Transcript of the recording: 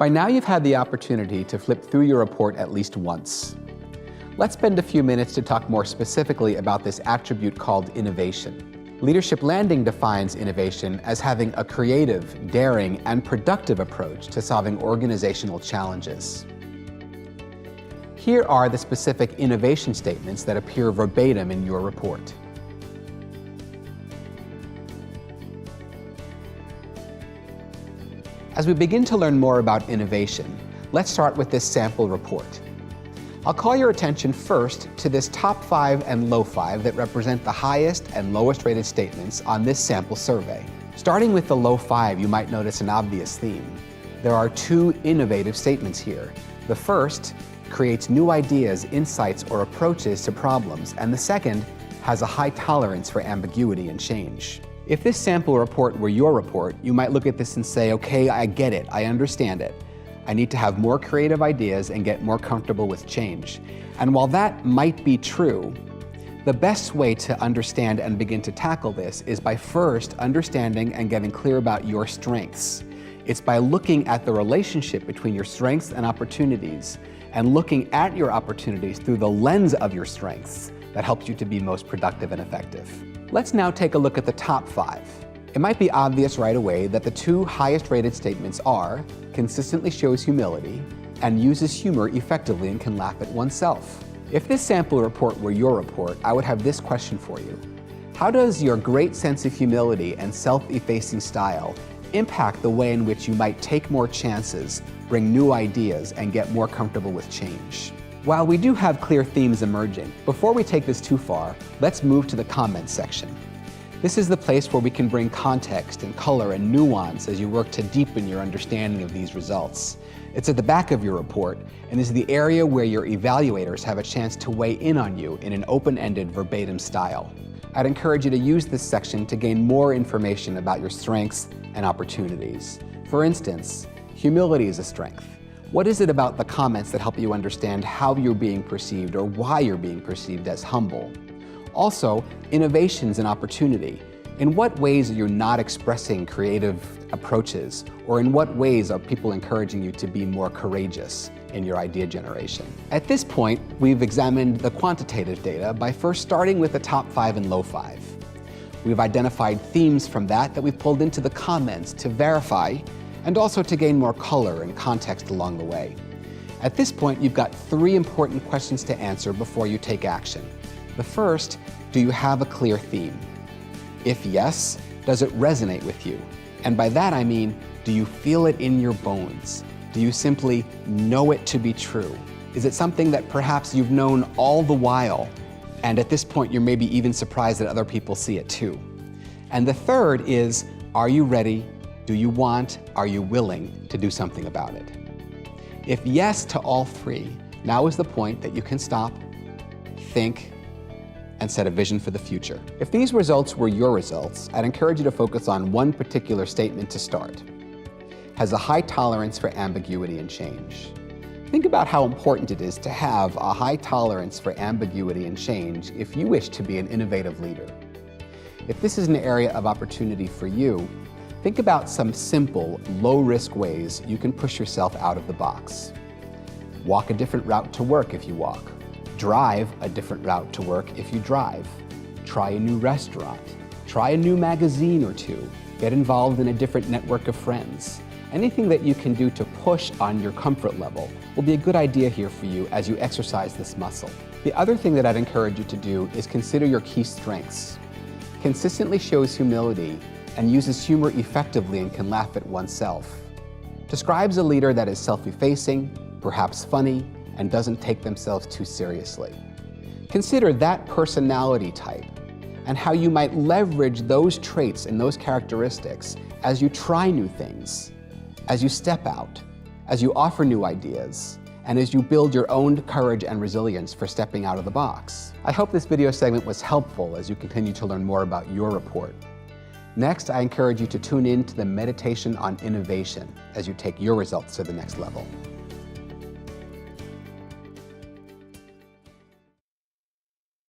By now you've had the opportunity to flip through your report at least once. Let's spend a few minutes to talk more specifically about this attribute called innovation. Leadership Landing defines innovation as having a creative, daring, and productive approach to solving organizational challenges. Here are the specific innovation statements that appear verbatim in your report. As we begin to learn more about innovation, let's start with this sample report. I'll call your attention first to this top 5 and low 5 that represent the highest and lowest rated statements on this sample survey. Starting with the low 5, you might notice an obvious theme. There are 2 innovative statements here. The first creates new ideas, insights, or approaches to problems, and the second has a high tolerance for ambiguity and change. If this sample report were your report, you might look at this and say, okay, I get it, I understand it. I need to have more creative ideas and get more comfortable with change. And while that might be true, the best way to understand and begin to tackle this is by first understanding and getting clear about your strengths. It's by looking at the relationship between your strengths and opportunities and looking at your opportunities through the lens of your strengths that helps you to be most productive and effective. Let's now take a look at the top 5. It might be obvious right away that the 2 highest rated statements are consistently shows humility and uses humor effectively and can laugh at oneself. If this sample report were your report, I would have this question for you. How does your great sense of humility and self-effacing style impact the way in which you might take more chances, bring new ideas, and get more comfortable with change? While we do have clear themes emerging, before we take this too far, let's move to the comments section. This is the place where we can bring context and color and nuance as you work to deepen your understanding of these results. It's at the back of your report and is the area where your evaluators have a chance to weigh in on you in an open-ended verbatim style. I'd encourage you to use this section to gain more information about your strengths and opportunities. For instance, humility is a strength. What is it about the comments that help you understand how you're being perceived or why you're being perceived as humble? Also, innovation's an opportunity. In what ways are you not expressing creative approaches, or in what ways are people encouraging you to be more courageous in your idea generation? At this point, we've examined the quantitative data by first starting with the top 5 and low 5. We've identified themes from that we've pulled into the comments to verify and also to gain more color and context along the way. At this point, you've got 3 important questions to answer before you take action. The first, do you have a clear theme? If yes, does it resonate with you? And by that I mean, do you feel it in your bones? Do you simply know it to be true? Is it something that perhaps you've known all the while, and at this point you're maybe even surprised that other people see it too? And the third is, are you ready? Do you want? Are you willing to do something about it? If yes to all 3, now is the point that you can stop, think, and set a vision for the future. If these results were your results, I'd encourage you to focus on one particular statement to start. Has a high tolerance for ambiguity and change. Think about how important it is to have a high tolerance for ambiguity and change if you wish to be an innovative leader. If this is an area of opportunity for you, think about some simple, low-risk ways you can push yourself out of the box. Walk a different route to work if you walk. Drive a different route to work if you drive. Try a new restaurant. Try a new magazine or 2. Get involved in a different network of friends. Anything that you can do to push on your comfort level will be a good idea here for you as you exercise this muscle. The other thing that I'd encourage you to do is consider your key strengths. Consistently shows humility and uses humor effectively and can laugh at oneself. Describes a leader that is self-effacing, perhaps funny, and doesn't take themselves too seriously. Consider that personality type and how you might leverage those traits and those characteristics as you try new things, as you step out, as you offer new ideas, and as you build your own courage and resilience for stepping out of the box. I hope this video segment was helpful as you continue to learn more about your report. Next, I encourage you to tune in to the meditation on innovation as you take your results to the next level.